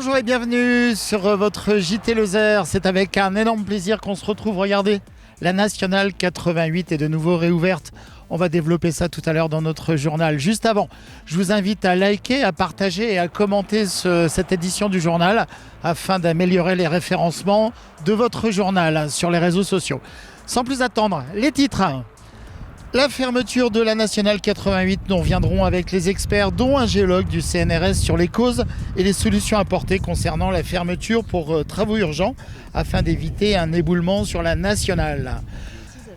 Bonjour et bienvenue sur votre JT Lozère. C'est avec un énorme plaisir qu'on se retrouve. Regardez, la Nationale 88 est de nouveau réouverte. On va développer ça tout à l'heure dans notre journal. Juste avant, je vous invite à liker, à partager et à commenter cette édition du journal afin d'améliorer les référencements de votre journal sur les réseaux sociaux. Sans plus attendre, les titres. La fermeture de la Nationale 88, nous reviendrons avec les experts, dont un géologue du CNRS, sur les causes et les solutions apportées concernant la fermeture pour travaux urgents afin d'éviter un éboulement sur la Nationale.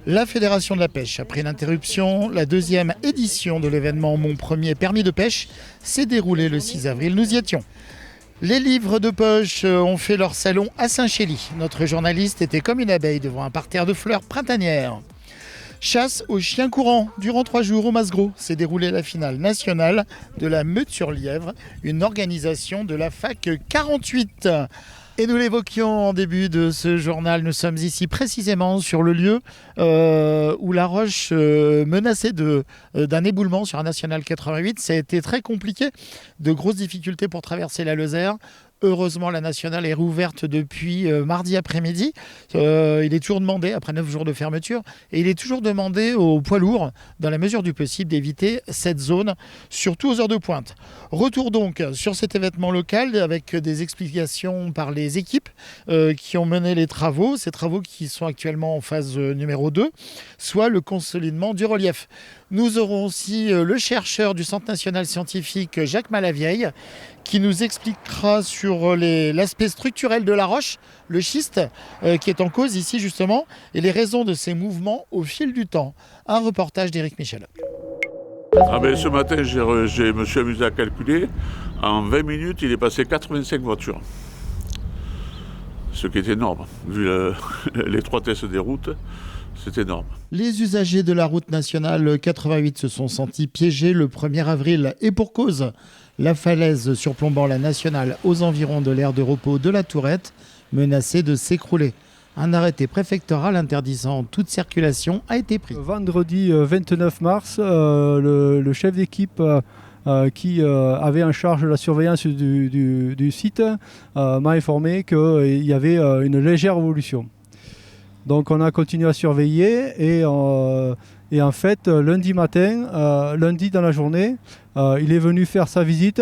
La Fédération de la pêche a pris l'interruption. La deuxième édition de l'événement Mon premier permis de pêche s'est déroulée le 6 avril. Nous y étions. Les livres de poche ont fait leur salon à Saint-Chély. Notre journaliste était comme une abeille devant un parterre de fleurs printanières. Chasse aux chiens courants. Durant 3 jours au Masgros s'est déroulée la finale nationale de la Meute-sur-Lièvre, une organisation de la Fac 48. Et nous l'évoquions en début de ce journal, nous sommes ici précisément sur le lieu où la roche menaçait d'un éboulement sur la Nationale 88. Ça a été très compliqué, de grosses difficultés pour traverser la Lozère. Heureusement, la Nationale est rouverte depuis mardi après-midi. Il est toujours demandé, après 9 jours de fermeture, et il est toujours demandé aux poids lourds, dans la mesure du possible, d'éviter cette zone, surtout aux heures de pointe. Retour donc sur cet événement local avec des explications par les équipes qui ont mené les travaux, ces travaux qui sont actuellement en phase numéro 2, soit le consolidement du relief. Nous aurons aussi le chercheur du Centre national scientifique Jacques Malavieille qui nous expliquera sur l'aspect structurel de la roche, le schiste, qui est en cause ici justement, et les raisons de ces mouvements au fil du temps. Un reportage d'Éric Michel. Ce matin, je me suis amusé à calculer. En 20 minutes, il est passé 85 voitures. Ce qui est énorme, vu l'étroitesse des routes. C'est énorme. Les usagers de la route nationale 88 se sont sentis piégés le 1er avril et pour cause. La falaise surplombant la nationale aux environs de l'aire de repos de la Tourette menaçait de s'écrouler. Un arrêté préfectoral interdisant toute circulation a été pris. Vendredi 29 mars, le chef d'équipe qui avait en charge la surveillance du site m'a informé qu'il y avait une légère évolution. Donc on a continué à surveiller et en fait lundi matin, lundi dans la journée, il est venu faire sa visite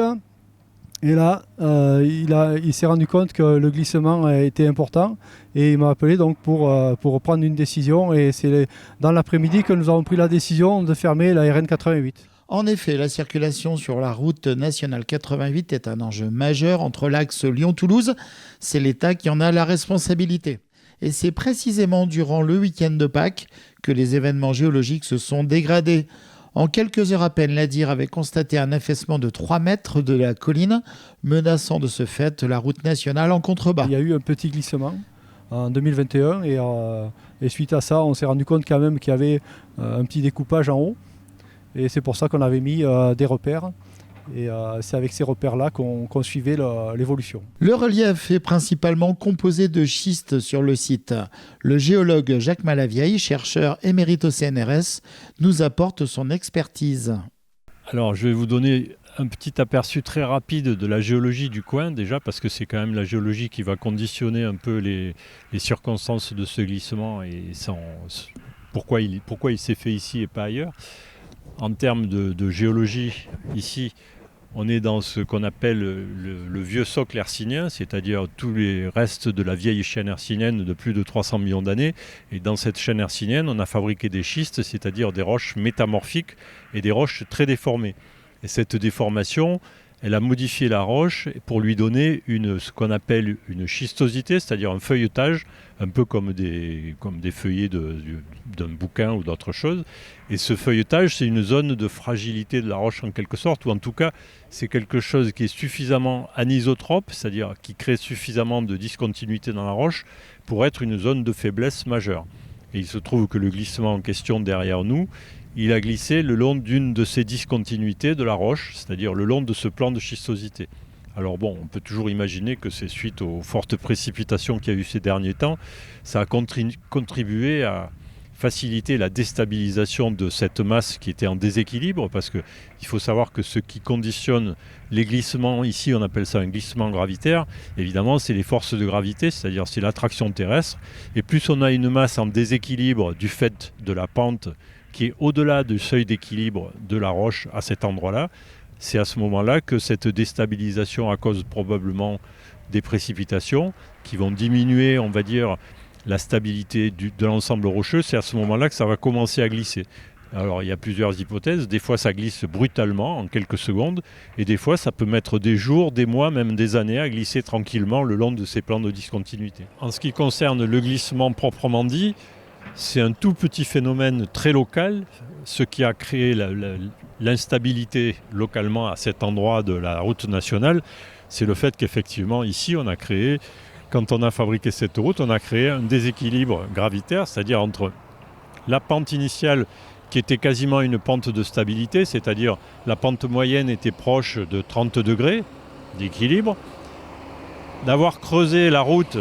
et là il s'est rendu compte que le glissement était important et il m'a appelé donc pour prendre une décision et c'est dans l'après-midi que nous avons pris la décision de fermer la RN 88. En effet, la circulation sur la route nationale 88 est un enjeu majeur entre l'axe Lyon-Toulouse. C'est l'État qui en a la responsabilité. Et c'est précisément durant le week-end de Pâques que les événements géologiques se sont dégradés. En quelques heures à peine, l'ADIR avait constaté un affaissement de 3 mètres de la colline, menaçant de ce fait la route nationale en contrebas. Il y a eu un petit glissement en 2021 et suite à ça, on s'est rendu compte quand même qu'il y avait un petit découpage en haut. Et c'est pour ça qu'on avait mis des repères. Et c'est avec ces repères-là qu'on suivait l'évolution. Le relief est principalement composé de schiste sur le site. Le géologue Jacques Malavieille, chercheur émérite au CNRS, nous apporte son expertise. Alors, je vais vous donner un petit aperçu très rapide de la géologie du coin, déjà, parce que c'est quand même la géologie qui va conditionner un peu les circonstances de ce glissement et pourquoi il s'est fait ici et pas ailleurs. En termes de géologie, ici, on est dans ce qu'on appelle le vieux socle hercynien, c'est-à-dire tous les restes de la vieille chaîne hercynienne de plus de 300 millions d'années. Et dans cette chaîne hercynienne, on a fabriqué des schistes, c'est-à-dire des roches métamorphiques et des roches très déformées. Et cette déformation, elle a modifié la roche pour lui donner ce qu'on appelle une schistosité, c'est-à-dire un feuilletage, un peu comme des feuillets d'un bouquin ou d'autre chose. Et ce feuilletage, c'est une zone de fragilité de la roche en quelque sorte, ou en tout cas, c'est quelque chose qui est suffisamment anisotrope, c'est-à-dire qui crée suffisamment de discontinuité dans la roche pour être une zone de faiblesse majeure. Et il se trouve que le glissement en question derrière nous, il a glissé le long d'une de ces discontinuités de la roche, c'est-à-dire le long de ce plan de schistosité. Alors bon, on peut toujours imaginer que c'est suite aux fortes précipitations qu'il y a eu ces derniers temps, ça a contribué à faciliter la déstabilisation de cette masse qui était en déséquilibre, parce qu'il faut savoir que ce qui conditionne les glissements, ici on appelle ça un glissement gravitaire, évidemment c'est les forces de gravité, c'est-à-dire c'est l'attraction terrestre, et plus on a une masse en déséquilibre du fait de la pente qui est au-delà du seuil d'équilibre de la roche à cet endroit-là, c'est à ce moment-là que cette déstabilisation à cause probablement des précipitations qui vont diminuer, on va dire, la stabilité de l'ensemble rocheux, c'est à ce moment-là que ça va commencer à glisser. Alors il y a plusieurs hypothèses, des fois ça glisse brutalement en quelques secondes, et des fois ça peut mettre des jours, des mois, même des années à glisser tranquillement le long de ces plans de discontinuité. En ce qui concerne le glissement proprement dit, c'est un tout petit phénomène très local, ce qui a créé l'instabilité localement à cet endroit de la route nationale, c'est le fait qu'effectivement ici on a créé, quand on a fabriqué cette route, on a créé un déséquilibre gravitaire, c'est-à-dire entre la pente initiale qui était quasiment une pente de stabilité, c'est-à-dire la pente moyenne était proche de 30 degrés d'équilibre. D'avoir creusé la route,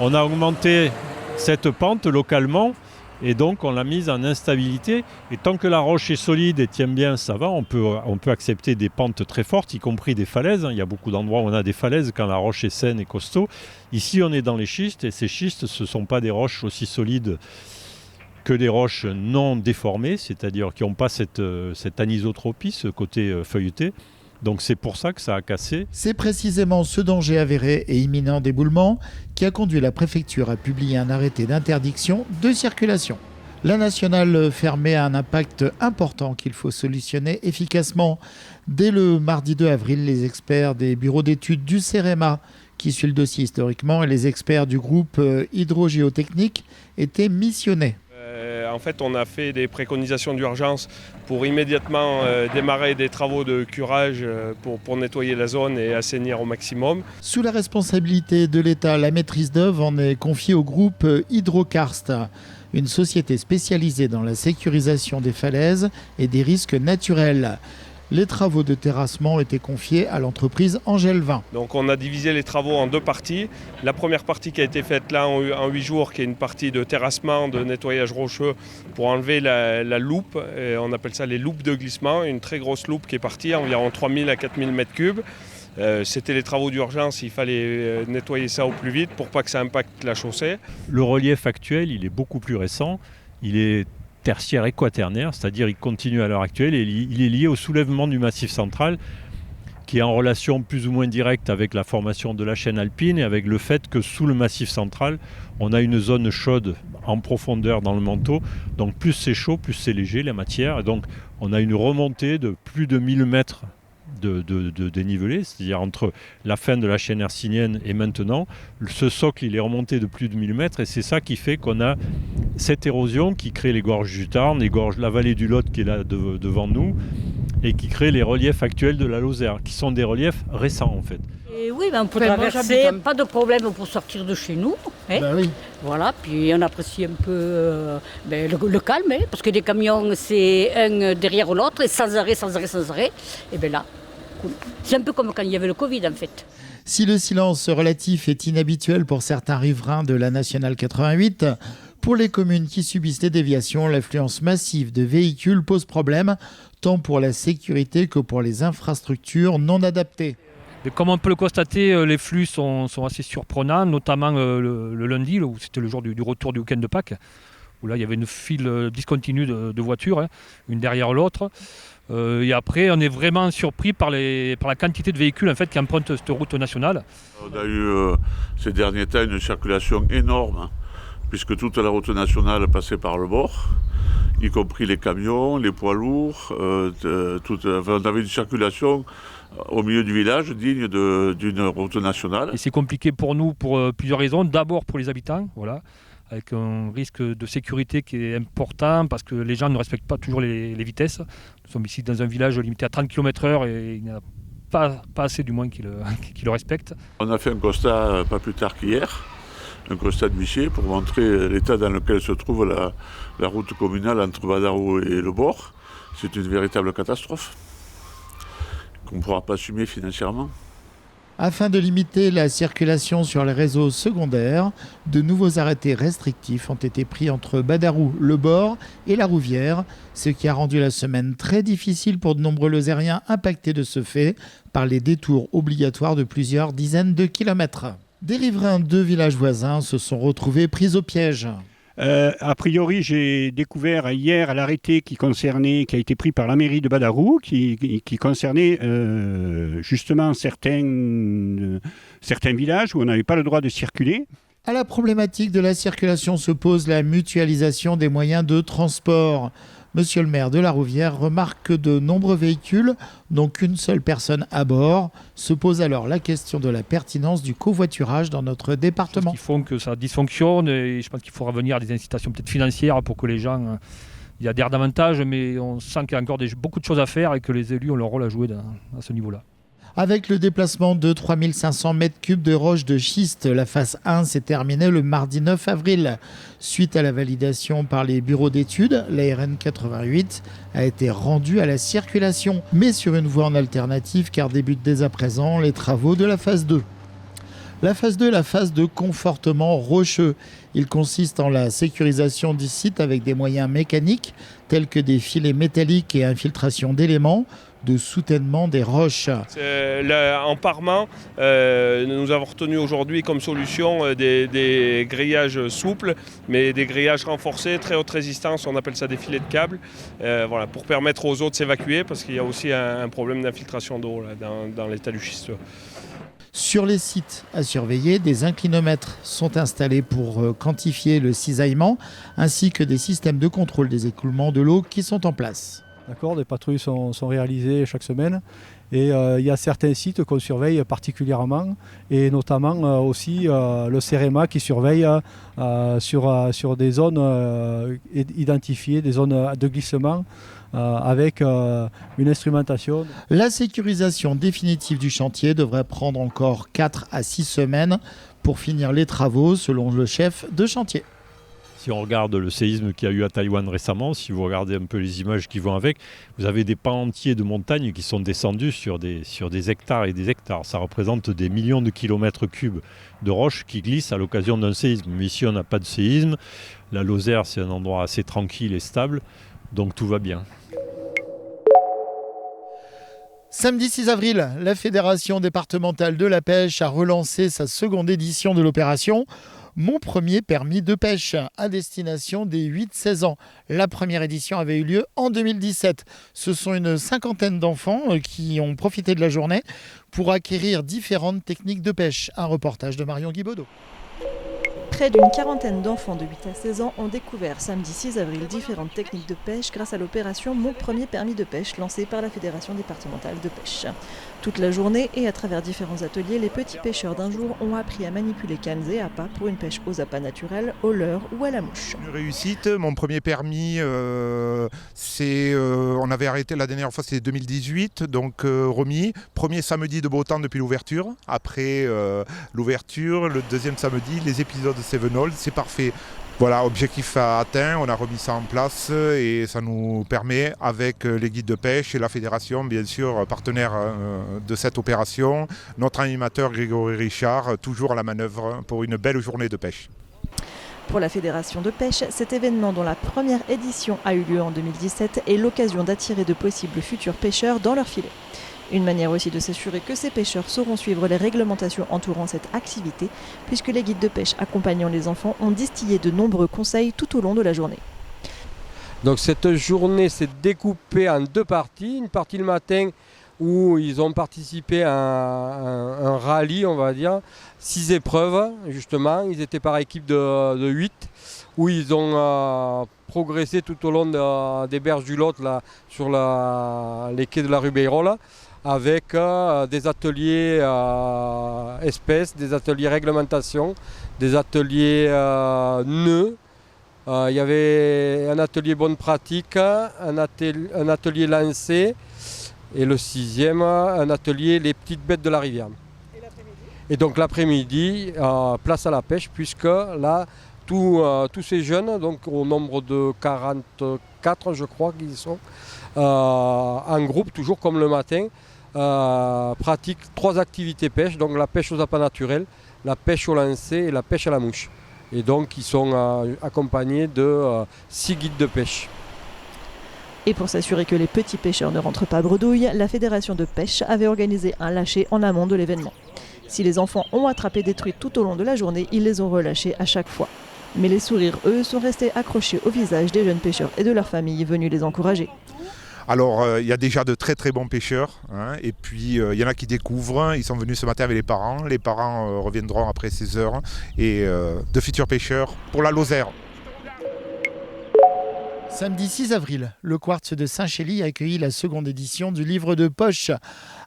on a augmenté cette pente localement et donc on l'a mise en instabilité. Et tant que la roche est solide et tient bien, ça va, on peut accepter des pentes très fortes, y compris des falaises. Il y a beaucoup d'endroits où on a des falaises quand la roche est saine et costaud. Ici on est dans les schistes et ces schistes ce ne sont pas des roches aussi solides que des roches non déformées, c'est-à-dire qui n'ont pas cette anisotropie, ce côté feuilleté. Donc c'est pour ça que ça a cassé. C'est précisément ce danger avéré et imminent d'éboulement qui a conduit la préfecture à publier un arrêté d'interdiction de circulation. La nationale fermée a un impact important qu'il faut solutionner efficacement. Dès le mardi 2 avril, les experts des bureaux d'études du CEREMA, qui suit le dossier historiquement, et les experts du groupe hydrogéotechnique étaient missionnés. En fait, on a fait des préconisations d'urgence pour immédiatement démarrer des travaux de curage pour nettoyer la zone et assainir au maximum. Sous la responsabilité de l'État, la maîtrise d'œuvre en est confiée au groupe Hydrokarst, une société spécialisée dans la sécurisation des falaises et des risques naturels. Les travaux de terrassement ont été confiés à l'entreprise Angelvin. Donc on a divisé les travaux en deux parties. La première partie qui a été faite là en 8 jours, qui est une partie de terrassement, de nettoyage rocheux pour enlever la loupe. Et on appelle ça les loupes de glissement. Une très grosse loupe qui est partie, environ 3000 à 4000 m3. C'était les travaux d'urgence, il fallait nettoyer ça au plus vite pour pas que ça impacte la chaussée. Le relief actuel, il est beaucoup plus récent. Il est tertiaire et quaternaire, c'est-à-dire il continue à l'heure actuelle et il est lié au soulèvement du Massif central qui est en relation plus ou moins directe avec la formation de la chaîne alpine et avec le fait que sous le Massif central, on a une zone chaude en profondeur dans le manteau. Donc plus c'est chaud, plus c'est léger la matière. Et donc on a une remontée de plus de 1000 mètres de dénivelé, c'est-à-dire entre la fin de la chaîne hercynienne et maintenant, ce socle il est remonté de plus de 1000 mètres et c'est ça qui fait qu'on a cette érosion qui crée les gorges du Tarn, la vallée du Lot qui est là devant nous et qui crée les reliefs actuels de la Lozère, qui sont des reliefs récents en fait. Et oui, on peut traverser, pas de problème pour sortir de chez nous. Hein. Ben oui. Voilà, puis on apprécie un peu le calme, hein, parce que les camions c'est un derrière l'autre et sans arrêt. Et bien là, cool. C'est un peu comme quand il y avait le Covid en fait. Si le silence relatif est inhabituel pour certains riverains de la Nationale 88, pour les communes qui subissent les déviations, l'affluence massive de véhicules pose problème, tant pour la sécurité que pour les infrastructures non adaptées. Et comme on peut le constater, les flux sont assez surprenants, notamment le lundi, où c'était le jour du retour du week-end de Pâques, où là il y avait une file discontinue de voitures, une derrière l'autre. Et après, on est vraiment surpris par la quantité de véhicules en fait, qui empruntent cette route nationale. On a eu ces derniers temps une circulation énorme, puisque toute la route nationale passait par le bord, y compris les camions, les poids lourds. On avait une circulation au milieu du village digne d'une route nationale. Et c'est compliqué pour nous pour plusieurs raisons. D'abord pour les habitants, voilà, avec un risque de sécurité qui est important parce que les gens ne respectent pas toujours les vitesses. Nous sommes ici dans un village limité à 30 km/h et il n'y en a pas assez du moins qui le respectent. On a fait un constat pas plus tard qu'hier, un constat d'huissier pour montrer l'état dans lequel se trouve la route communale entre Badarou et le bord. C'est une véritable catastrophe qu'on ne pourra pas assumer financièrement. Afin de limiter la circulation sur les réseaux secondaires, de nouveaux arrêtés restrictifs ont été pris entre Badarou, Le Bord et La Rouvière, ce qui a rendu la semaine très difficile pour de nombreux Lozériens impactés de ce fait par les détours obligatoires de plusieurs dizaines de kilomètres. Des riverains de villages voisins se sont retrouvés pris au piège. A priori, j'ai découvert hier l'arrêté qui a été pris par la mairie de Badarou, qui concernait justement certains villages où on n'avait pas le droit de circuler. À la problématique de la circulation se pose la mutualisation des moyens de transport. Monsieur le maire de La Rouvière remarque que de nombreux véhicules n'ont qu'une seule personne à bord. Se pose alors la question de la pertinence du covoiturage dans notre département. Qui font que ça dysfonctionne et je pense qu'il faut revenir à des incitations peut-être financières pour que les gens y adhèrent davantage, mais on sent qu'il y a encore beaucoup de choses à faire et que les élus ont leur rôle à jouer à ce niveau-là. Avec le déplacement de 3500 m3 de roches de schiste, la phase 1 s'est terminée le mardi 9 avril. Suite à la validation par les bureaux d'études, la RN 88 a été rendue à la circulation, mais sur une voie en alternative car débutent dès à présent les travaux de la phase 2. La phase 2 est la phase de confortement rocheux. Il consiste en la sécurisation du site avec des moyens mécaniques tels que des filets métalliques et infiltration d'éléments, de soutènement des roches. En parement, nous avons retenu aujourd'hui comme solution des grillages souples, mais des grillages renforcés, très haute résistance, on appelle ça des filets de câble, pour permettre aux eaux de s'évacuer, parce qu'il y a aussi un problème d'infiltration d'eau dans l'état du schiste. Sur les sites à surveiller, des inclinomètres sont installés pour quantifier le cisaillement, ainsi que des systèmes de contrôle des écoulements de l'eau qui sont en place. D'accord, des patrouilles sont réalisées chaque semaine et il y a certains sites qu'on surveille particulièrement et notamment aussi le CEREMA qui surveille sur des zones identifiées, des zones de glissement avec une instrumentation. La sécurisation définitive du chantier devrait prendre encore 4 à 6 semaines pour finir les travaux selon le chef de chantier. Si on regarde le séisme qu'il y a eu à Taïwan récemment, si vous regardez un peu les images qui vont avec, vous avez des pans entiers de montagnes qui sont descendus sur des hectares et des hectares. Ça représente des millions de kilomètres cubes de roches qui glissent à l'occasion d'un séisme. Mais ici, on n'a pas de séisme. La Lozère, c'est un endroit assez tranquille et stable, donc tout va bien. Samedi 6 avril, la Fédération départementale de la pêche a relancé sa seconde édition de l'opération Mon premier permis de pêche à destination des 8-16 ans. La première édition avait eu lieu en 2017. Ce sont une cinquantaine d'enfants qui ont profité de la journée pour acquérir différentes techniques de pêche. Un reportage de Marion Guibaudot. Près d'une quarantaine d'enfants de 8 à 16 ans ont découvert samedi 6 avril différentes techniques de pêche grâce à l'opération Mon premier permis de pêche lancée par la Fédération départementale de pêche. Toute la journée et à travers différents ateliers, les petits pêcheurs d'un jour ont appris à manipuler cannes et appâts pour une pêche aux appâts naturels, au leurre ou à la mouche. Une réussite, mon premier permis, on avait arrêté la dernière fois, c'était 2018, donc remis. Premier samedi de beau temps depuis l'ouverture. Après l'ouverture, le deuxième samedi, les épisodes Sevenol, c'est parfait. Voilà, objectif atteint, on a remis ça en place et ça nous permet, avec les guides de pêche et la fédération, bien sûr, partenaire de cette opération, notre animateur Grégory Richard, toujours à la manœuvre pour une belle journée de pêche. Pour la Fédération de pêche, cet événement dont la première édition a eu lieu en 2017 est l'occasion d'attirer de possibles futurs pêcheurs dans leur filet. Une manière aussi de s'assurer que ces pêcheurs sauront suivre les réglementations entourant cette activité, puisque les guides de pêche accompagnant les enfants ont distillé de nombreux conseils tout au long de la journée. Donc cette journée s'est découpée en deux parties. Une partie le matin où ils ont participé à un rallye, on va dire, 6 épreuves justement. Ils étaient par équipe de 8, où ils ont progressé tout au long des berges du Lot, là, sur les quais de la rue Beyrola, avec des ateliers espèces, des ateliers réglementation, des ateliers nœuds. Il y avait un atelier bonne pratique, un atelier lancé, et le 6e, un atelier les petites bêtes de la rivière. Et l'après-midi ? Et donc l'après-midi, place à la pêche, puisque là, tous ces jeunes, donc au nombre de 44 je crois qu'ils sont, en groupe, toujours comme le matin, pratiquent 3 activités pêche, donc la pêche aux appâts naturels, la pêche au lancer et la pêche à la mouche. Et donc ils sont accompagnés de 6 guides de pêche. Et pour s'assurer que les petits pêcheurs ne rentrent pas bredouille, la fédération de pêche avait organisé un lâcher en amont de l'événement. Si les enfants ont attrapé des truites tout au long de la journée, ils les ont relâchés à chaque fois. Mais les sourires, eux, sont restés accrochés au visage des jeunes pêcheurs et de leurs familles venus les encourager. Alors, il y a déjà de très très bons pêcheurs, hein, et puis il y en a qui découvrent. Ils sont venus ce matin avec les parents. Les parents reviendront après 16 heures. Et de futurs pêcheurs pour la Lozère. Samedi 6 avril, le Quartz de Saint-Chély a accueilli la seconde édition du livre de poche.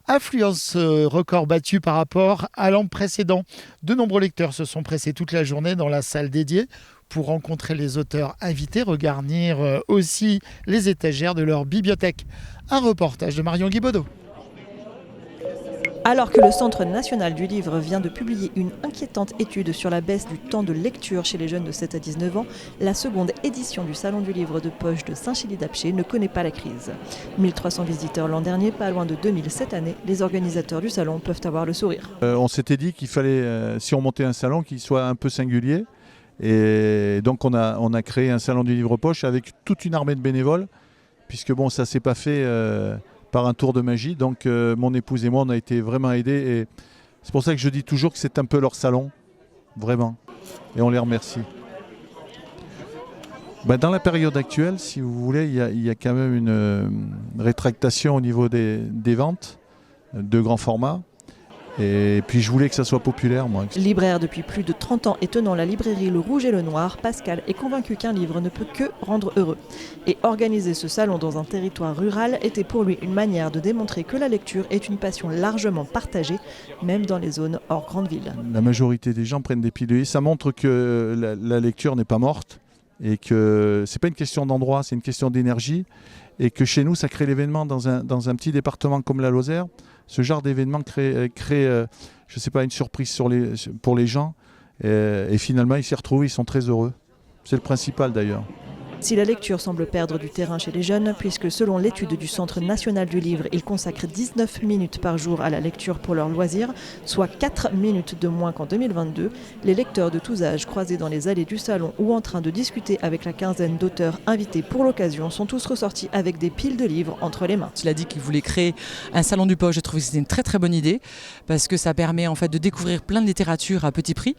Affluence record battue par rapport à l'an précédent. De nombreux lecteurs se sont pressés toute la journée dans la salle dédiée pour rencontrer les auteurs invités, regarnir aussi les étagères de leur bibliothèque. Un reportage de Marion Guibaudot. Alors que le Centre national du livre vient de publier une inquiétante étude sur la baisse du temps de lecture chez les jeunes de 7 à 19 ans, la seconde édition du Salon du livre de poche de Saint-Chély-d'Apcher ne connaît pas la crise. 1300 visiteurs l'an dernier, pas loin de 2000 cette année, les organisateurs du salon peuvent avoir le sourire. On s'était dit qu'il fallait, si on montait un salon, qu'il soit un peu singulier. Et donc on a créé un Salon du livre poche avec toute une armée de bénévoles, puisque bon, ça ne s'est pas fait par un tour de magie. Donc mon épouse et moi, on a été vraiment aidés. Et c'est pour ça que je dis toujours que c'est un peu leur salon, vraiment. Et on les remercie. Dans la période actuelle, si vous voulez, il y a quand même une rétractation au niveau des ventes de grands formats. Et puis je voulais que ça soit populaire, moi. Libraire depuis plus de 30 ans et tenant la librairie Le Rouge et le Noir, Pascal est convaincu qu'un livre ne peut que rendre heureux. Et organiser ce salon dans un territoire rural était pour lui une manière de démontrer que la lecture est une passion largement partagée, même dans les zones hors grande ville. La majorité des gens prennent des pilules. Ça montre que la lecture n'est pas morte et que c'est pas une question d'endroit, c'est une question d'énergie. Et que chez nous, ça crée l'événement dans un petit département comme la Lozère. Ce genre d'événement crée je sais pas, une surprise pour les gens. Et finalement, ils s'y retrouvent, ils sont très heureux. C'est le principal d'ailleurs. Si la lecture semble perdre du terrain chez les jeunes, puisque selon l'étude du Centre national du livre, ils consacrent 19 minutes par jour à la lecture pour leurs loisirs, soit 4 minutes de moins qu'en 2022, les lecteurs de tous âges croisés dans les allées du salon ou en train de discuter avec la quinzaine d'auteurs invités pour l'occasion sont tous ressortis avec des piles de livres entre les mains. Il a dit qu'il voulait créer un salon du poche. Je trouve que c'était une très très bonne idée parce que ça permet en fait de découvrir plein de littérature à petit prix.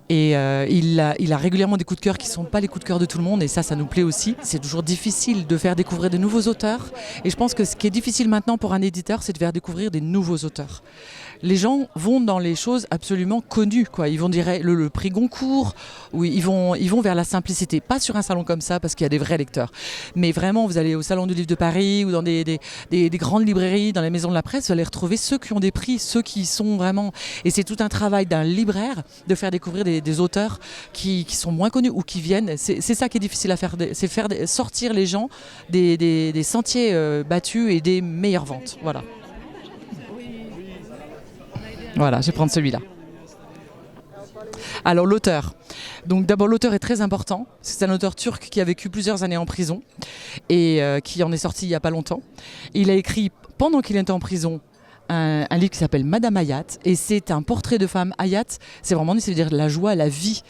Et il a régulièrement des coups de cœur qui ne sont pas les coups de cœur de tout le monde et ça nous plaît aussi. C'est toujours difficile de faire découvrir de nouveaux auteurs et je pense que ce qui est difficile maintenant pour un éditeur, c'est de faire découvrir des nouveaux auteurs. Les gens vont dans les choses absolument connues, quoi. Ils vont dire le prix Goncourt, ou ils vont vers la simplicité. Pas sur un salon comme ça parce qu'il y a des vrais lecteurs. Mais vraiment, vous allez au Salon du Livre de Paris ou dans des grandes librairies, dans les maisons de la presse, vous allez retrouver ceux qui ont des prix, ceux qui sont vraiment... Et c'est tout un travail d'un libraire de faire découvrir des auteurs qui sont moins connus ou qui viennent. C'est ça qui est difficile à faire, c'est faire sortir les gens des sentiers battus et des meilleures ventes. Voilà. Voilà, je vais prendre celui-là. Alors l'auteur. Donc d'abord l'auteur est très important. C'est un auteur turc qui a vécu plusieurs années en prison et qui en est sorti il n'y a pas longtemps. Il a écrit pendant qu'il était en prison un livre qui s'appelle Madame Hayat et c'est un portrait de femme. Hayat, c'est vraiment, ça veut dire la joie, la vie.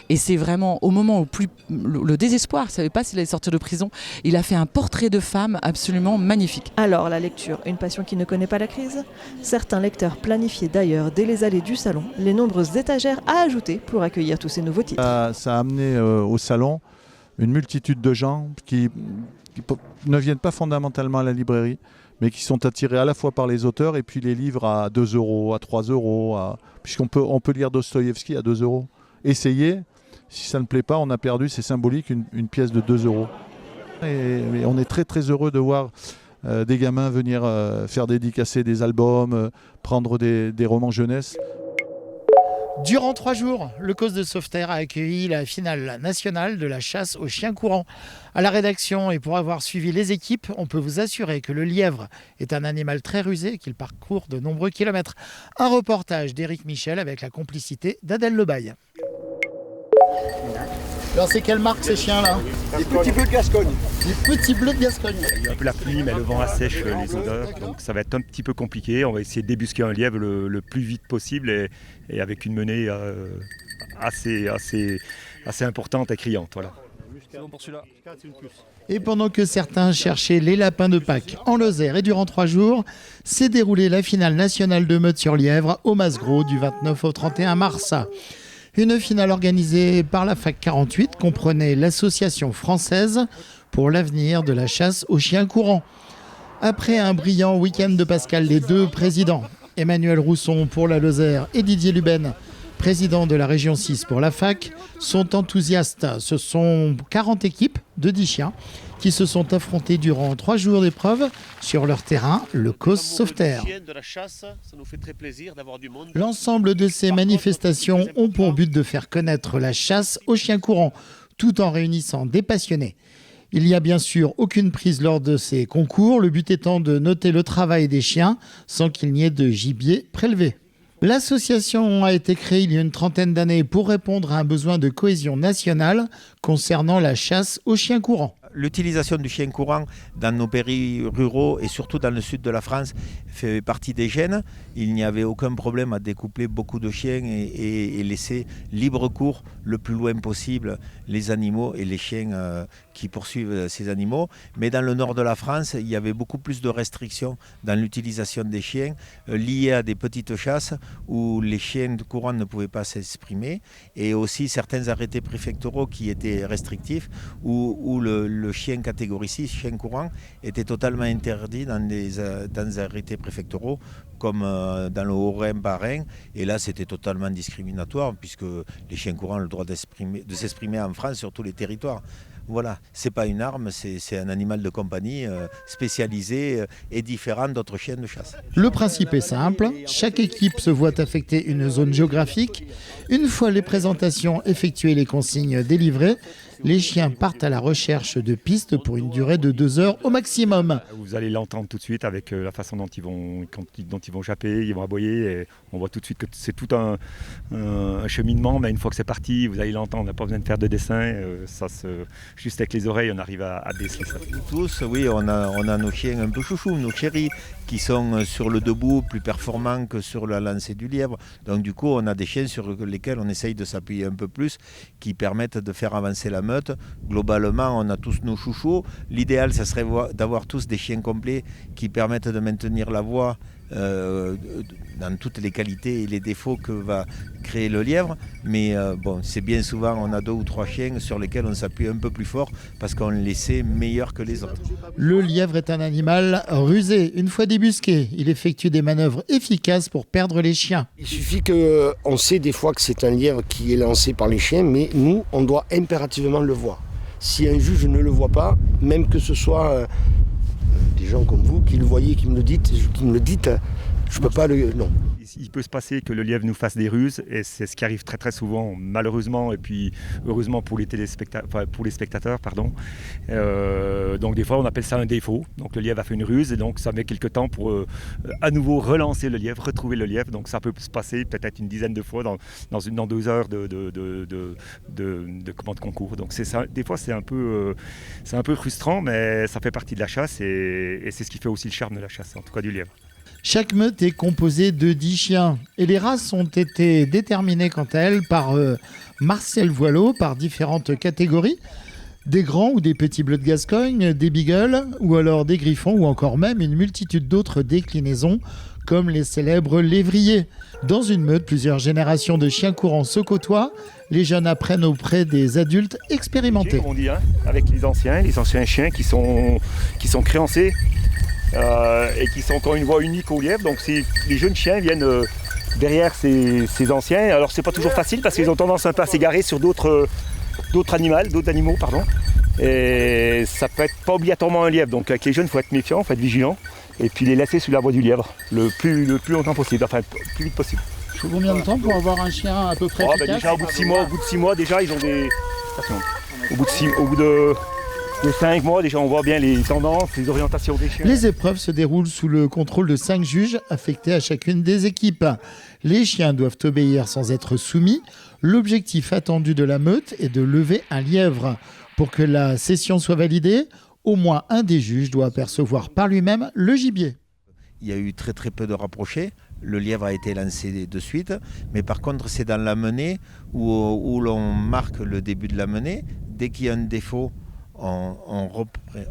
Et c'est vraiment au moment où le désespoir, il ne savait pas s'il allait sortir de prison, il a fait un portrait de femme absolument magnifique. Alors la lecture, une passion qui ne connaît pas la crise ? Certains lecteurs planifiaient d'ailleurs dès les allées du salon les nombreuses étagères à ajouter pour accueillir tous ces nouveaux titres. Ça a amené au salon une multitude de gens qui ne viennent pas fondamentalement à la librairie, mais qui sont attirés à la fois par les auteurs et puis les livres à 2 €, à 3 €, puisqu'on peut lire Dostoïevski à 2 €. Essayez, si ça ne plaît pas, on a perdu, c'est symbolique, une pièce de 2 €. Et on est très très heureux de voir des gamins venir faire dédicacer des albums, prendre des romans jeunesse. Durant 3 jours, le Cause de Sauveterre a accueilli la finale nationale de la chasse aux chiens courants. À la rédaction et pour avoir suivi les équipes, on peut vous assurer que le lièvre est un animal très rusé et qu'il parcourt de nombreux kilomètres. Un reportage d'Éric Michel avec la complicité d'Adèle Lebaille. Alors c'est quelle marque ces chiens-là? Les petits bleus de Gascogne. Les petits bleus de Gascogne. Il y a un peu la pluie, mais le vent assèche les odeurs, donc ça va être un petit peu compliqué. On va essayer de débusquer un lièvre le plus vite possible et avec une menée assez importante et criante. Voilà. Et pendant que certains cherchaient les lapins de Pâques en Lozère et durant 3 jours, s'est déroulée la finale nationale de meute-sur-lièvre au Mas-Gros du 29 au 31 mars. Une finale organisée par la FAC 48 comprenait l'Association française pour l'avenir de la chasse aux chiens courants. Après un brillant week-end de Pascal, les 2 présidents, Emmanuel Rousson pour la Lozère et Didier Luben, président de la région 6 pour la FAC, sont enthousiastes. Ce sont 40 équipes de 10 chiens qui se sont affrontées durant 3 jours d'épreuve sur leur terrain, le COS Sauveterre. L'ensemble de ces manifestations ont pour but de faire connaître la chasse aux chiens courants, tout en réunissant des passionnés. Il n'y a bien sûr aucune prise lors de ces concours, le but étant de noter le travail des chiens sans qu'il n'y ait de gibier prélevé. L'association a été créée il y a une trentaine d'années pour répondre à un besoin de cohésion nationale concernant la chasse aux chiens courants. L'utilisation du chien courant dans nos péri-ruraux et surtout dans le sud de la France fait partie des gènes. Il n'y avait aucun problème à découpler beaucoup de chiens et laisser libre cours le plus loin possible les animaux et les chiens qui poursuivent ces animaux. Mais dans le nord de la France, il y avait beaucoup plus de restrictions dans l'utilisation des chiens liées à des petites chasses où les chiens courants ne pouvaient pas s'exprimer et aussi certains arrêtés préfectoraux qui étaient restrictifs où le chien catégorie 6, chien courant, était totalement interdit dans des arrêtés préfectoraux comme dans le Haut-Rhin, Bas-Rhin. Et là, c'était totalement discriminatoire puisque les chiens courants ont le droit de s'exprimer en France sur tous les territoires. Voilà, c'est pas une arme, c'est un animal de compagnie spécialisé et différent d'autres chiens de chasse. Le principe est simple, chaque équipe se voit affecter une zone géographique. Une fois les présentations effectuées et les consignes délivrées, les chiens partent à la recherche de pistes pour une durée de 2 heures au maximum. Vous allez l'entendre tout de suite avec la façon dont ils vont japper, ils vont aboyer. Et on voit tout de suite que c'est tout un cheminement, mais une fois que c'est parti, vous allez l'entendre, on n'a pas besoin de faire de dessin. Juste avec les oreilles, on arrive à déceler ça. Nous tous, oui, on a nos chiens un peu chouchous, nos chéris, qui sont sur le debout plus performants que sur la lancée du lièvre. Donc du coup, on a des chiens sur lesquels on essaye de s'appuyer un peu plus, qui permettent de faire avancer la meute. Globalement, on a tous nos chouchous. L'idéal, ça serait d'avoir tous des chiens complets qui permettent de maintenir la voix dans toutes les qualités et les défauts que va créer le lièvre. Mais bon, c'est bien souvent, on a 2 ou 3 chiens sur lesquels on s'appuie un peu plus fort parce qu'on les sait meilleurs que les autres. Le lièvre est un animal rusé. Une fois débusqué, il effectue des manœuvres efficaces pour perdre les chiens. Il suffit qu'on sait des fois que c'est un lièvre qui est lancé par les chiens, mais nous, on doit impérativement le voir. Si un juge ne le voit pas, même que ce soit des gens comme vous qui le voyez, qui me le dites, je peux pas le... Non. Il peut se passer que le lièvre nous fasse des ruses et c'est ce qui arrive très très souvent, malheureusement et puis heureusement pour les spectateurs. Donc des fois on appelle ça un défaut. Donc le lièvre a fait une ruse et donc ça met quelques temps pour à nouveau relancer le lièvre, retrouver le lièvre. Donc ça peut se passer peut-être une dizaine de fois dans 2 heures de concours. Donc c'est ça. Des fois c'est un peu frustrant, mais ça fait partie de la chasse et c'est ce qui fait aussi le charme de la chasse, en tout cas du lièvre. Chaque meute est composée de 10 chiens et les races ont été déterminées quant à elles par Marcel Voileau par différentes catégories. Des grands ou des petits bleus de Gascogne, des beagles ou alors des griffons ou encore même une multitude d'autres déclinaisons comme les célèbres lévriers. Dans une meute, plusieurs générations de chiens courants se côtoient. Les jeunes apprennent auprès des adultes expérimentés. On dit, avec les anciens chiens qui sont créancés. Et qui sont encore une voix unique au lièvre. Donc les jeunes chiens viennent derrière ces anciens. Alors c'est pas toujours facile parce qu'ils ont tendance un peu à s'égarer sur d'autres animaux. Et ça peut être pas obligatoirement un lièvre. Donc avec les jeunes, il faut être méfiant, il faut être vigilant. Et puis les laisser sous la voie du lièvre le plus longtemps possible, enfin le plus vite possible. Il faut combien de temps pour avoir un chien à peu près efficace? Déjà au bout de 6 mois, déjà ils ont des... Au bout de de 5 mois, déjà on voit bien les tendances, les orientations des chiens. Les épreuves se déroulent sous le contrôle de 5 juges affectés à chacune des équipes. Les chiens doivent obéir sans être soumis. L'objectif attendu de la meute est de lever un lièvre. Pour que la session soit validée, au moins un des juges doit apercevoir par lui-même le gibier. Il y a eu très peu de rapprochés. Le lièvre a été lancé de suite. Mais par contre, c'est dans la menée où l'on marque le début de la menée. Dès qu'il y a un défaut, on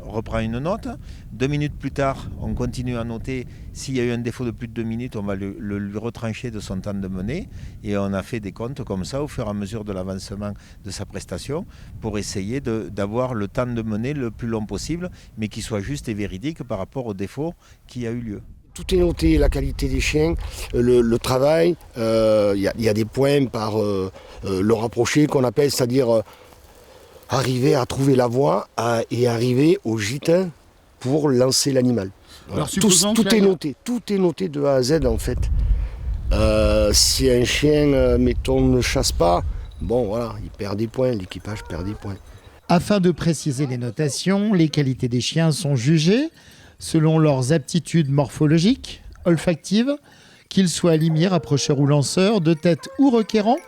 reprend une note. 2 minutes plus tard, on continue à noter. S'il y a eu un défaut de plus de 2 minutes, on va lui retrancher de son temps de menée. Et on a fait des comptes comme ça au fur et à mesure de l'avancement de sa prestation pour essayer d'avoir le temps de menée le plus long possible, mais qui soit juste et véridique par rapport au défaut qui a eu lieu. Tout est noté, la qualité des chiens, le travail. Il y a des points par le rapproché qu'on appelle, c'est-à-dire arriver à trouver la voie et arriver au gîte pour lancer l'animal. Voilà. Tout est noté de A à Z en fait. Si un chien, mettons, ne chasse pas, bon voilà, il perd des points, l'équipage perd des points. Afin de préciser les notations, les qualités des chiens sont jugées selon leurs aptitudes morphologiques, olfactives, qu'ils soient limiers, rapprocheurs ou lanceurs, de tête ou requérants,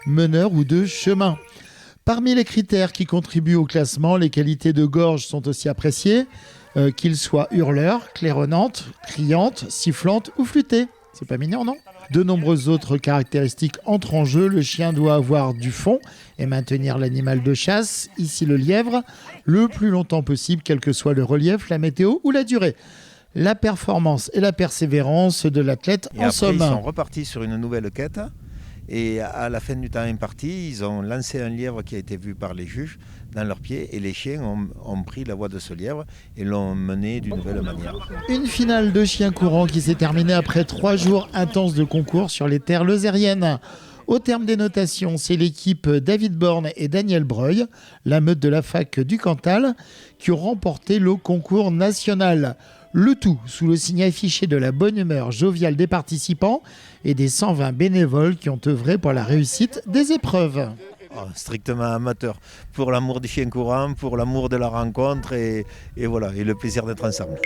meneurs ou de chemin. Parmi les critères qui contribuent au classement, les qualités de gorge sont aussi appréciées, qu'ils soient hurleurs, claironnantes, criantes, sifflantes ou flûtées. C'est pas mignon, non ? De nombreuses autres caractéristiques entrent en jeu. Le chien doit avoir du fond et maintenir l'animal de chasse, ici le lièvre, le plus longtemps possible, quel que soit le relief, la météo ou la durée. La performance et la persévérance de l'athlète en somme. Ils sont repartis sur une nouvelle quête. Et à la fin du temps imparti, ils ont lancé un lièvre qui a été vu par les juges dans leurs pieds et les chiens ont pris la voie de ce lièvre et l'ont mené d'une nouvelle manière. Une finale de chiens courants qui s'est terminée après 3 jours intenses de concours sur les terres lozériennes. Au terme des notations, c'est l'équipe David Borne et Daniel Breuil, la meute de la fac du Cantal, qui ont remporté le concours national. Le tout sous le signe affiché de la bonne humeur joviale des participants et des 120 bénévoles qui ont œuvré pour la réussite des épreuves. Strictement amateur, pour l'amour du chien courant, pour l'amour de la rencontre et voilà, et le plaisir d'être ensemble.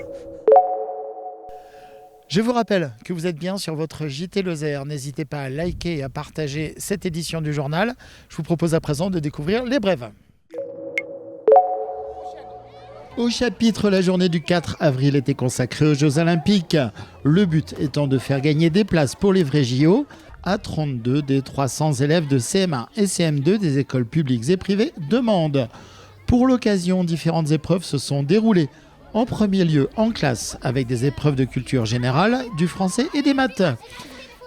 Je vous rappelle que vous êtes bien sur votre JT Lozère. N'hésitez pas à liker et à partager cette édition du journal. Je vous propose à présent de découvrir les brèves. Au chapitre, la journée du 4 avril était consacrée aux Jeux Olympiques. Le but étant de faire gagner des places pour les vrais JO à 32 des 300 élèves de CM1 et CM2 des écoles publiques et privées de Mende. Pour l'occasion, différentes épreuves se sont déroulées. En premier lieu, en classe, avec des épreuves de culture générale, du français et des maths.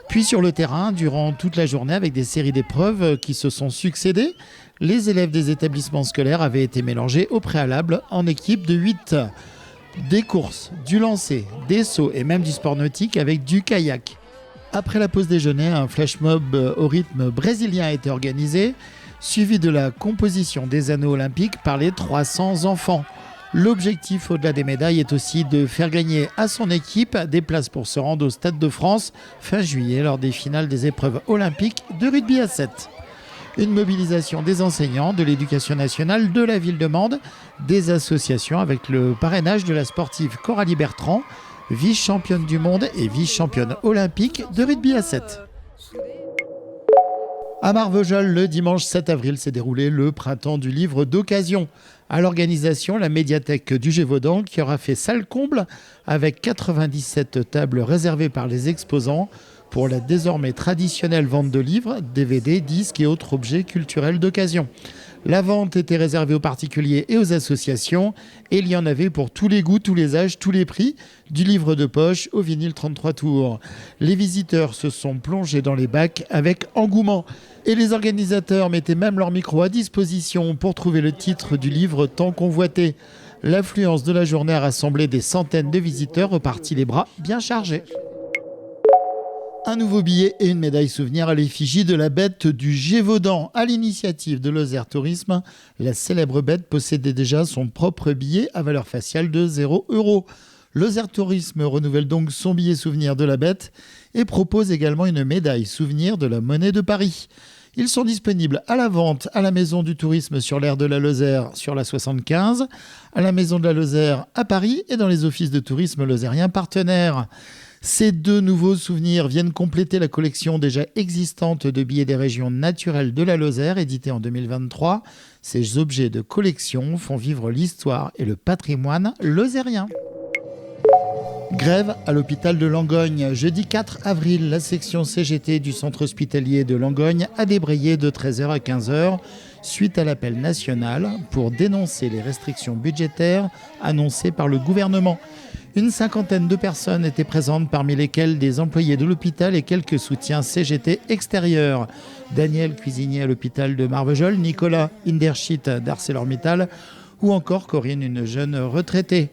Puis sur le terrain, durant toute la journée, avec des séries d'épreuves qui se sont succédées, les élèves des établissements scolaires avaient été mélangés au préalable en équipe de 8. Des courses, du lancer, des sauts et même du sport nautique avec du kayak. Après la pause déjeuner, un flash mob au rythme brésilien a été organisé, suivi de la composition des anneaux olympiques par les 300 enfants. L'objectif au-delà des médailles est aussi de faire gagner à son équipe des places pour se rendre au Stade de France fin juillet lors des finales des épreuves olympiques de rugby à 7. Une mobilisation des enseignants, de l'éducation nationale, de la ville de Mende, des associations avec le parrainage de la sportive Coralie Bertrand, vice-championne du monde et vice-championne olympique de rugby à 7. À Marvejols, le dimanche 7 avril s'est déroulé le printemps du livre d'occasion. À l'organisation, la médiathèque du Gévaudan qui aura fait salle comble avec 97 tables réservées par les exposants pour la désormais traditionnelle vente de livres, DVD, disques et autres objets culturels d'occasion. La vente était réservée aux particuliers et aux associations et il y en avait pour tous les goûts, tous les âges, tous les prix, du livre de poche au vinyle 33 tours. Les visiteurs se sont plongés dans les bacs avec engouement et les organisateurs mettaient même leur micro à disposition pour trouver le titre du livre tant convoité. L'affluence de la journée a rassemblé des centaines de visiteurs repartis les bras bien chargés. Un nouveau billet et une médaille souvenir à l'effigie de la bête du Gévaudan. À l'initiative de Lozère Tourisme, la célèbre bête possédait déjà son propre billet à valeur faciale de 0 €. Lozère Tourisme renouvelle donc son billet souvenir de la bête et propose également une médaille souvenir de la monnaie de Paris. Ils sont disponibles à la vente à la Maison du Tourisme sur l'aire de la Lozère sur la 75, à la Maison de la Lozère à Paris et dans les offices de tourisme lozériens partenaires. Ces 2 nouveaux souvenirs viennent compléter la collection déjà existante de billets des régions naturelles de la Lozère, éditée en 2023. Ces objets de collection font vivre l'histoire et le patrimoine lozérien. Grève à l'hôpital de Langogne. Jeudi 4 avril, la section CGT du centre hospitalier de Langogne a débrayé de 13h à 15h suite à l'appel national pour dénoncer les restrictions budgétaires annoncées par le gouvernement. Une 50aine de personnes étaient présentes, parmi lesquelles des employés de l'hôpital et quelques soutiens CGT extérieurs. Daniel, cuisinier à l'hôpital de Marvejols, Nicolas Inderschit d'ArcelorMittal ou encore Corinne, une jeune retraitée.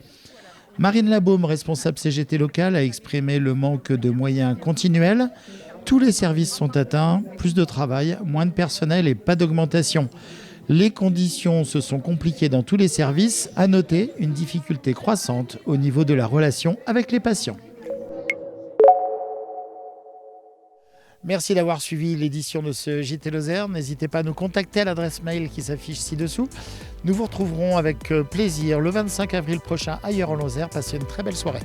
Marine Labaume, responsable CGT local, a exprimé le manque de moyens continuels. Tous les services sont atteints, plus de travail, moins de personnel et pas d'augmentation. Les conditions se sont compliquées dans tous les services. À noter une difficulté croissante au niveau de la relation avec les patients. Merci d'avoir suivi l'édition de ce JT Lozère. N'hésitez pas à nous contacter à l'adresse mail qui s'affiche ci-dessous. Nous vous retrouverons avec plaisir le 25 avril prochain ailleurs en Lozère. Passez une très belle soirée.